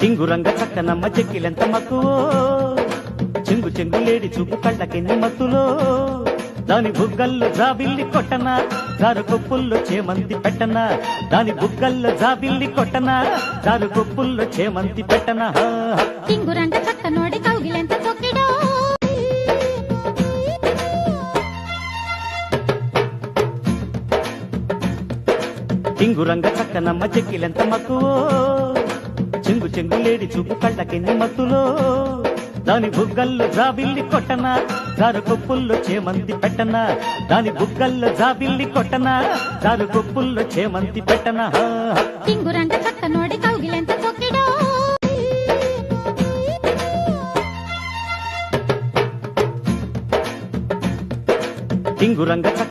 టింగురంగ చక్కనమ్మ చెక్కిలెంత మక్కువో చెంగు చెంగులేడి చూపు కళ్ళకెన్ని మత్తులో దాని బుగ్గల్లో జాబిల్లి కొట్టనా దారు కొప్పుల్లో చేమంతి పెట్టనా దాని బుగ్గల్లో జాబిల్లి కొట్టనా దారు కొప్పుల్లో చేమంతి పెట్టనా టింగురంగ చక్క నోడి కౌగిలెంత తొక్కిడో టింగురంగ చక్కనమ్మ చెక్కిలెంత మక్కువో చెంగు చెంగులేడి చూపు కళ్ళకెన్ని మత్తులో దాని బుగ్గల్లో జాబిల్లి కొట్టనా దారు కొప్పుల్లో చేమంతి పెట్టనా దాని బుగ్గల్లో జాబిల్లి కొట్టనా దారు కొప్పుల్లో చేమంతి పెట్టనా టింగురంగ చక్క నోడి కౌగిలెంత తొక్కిడో టింగురంగ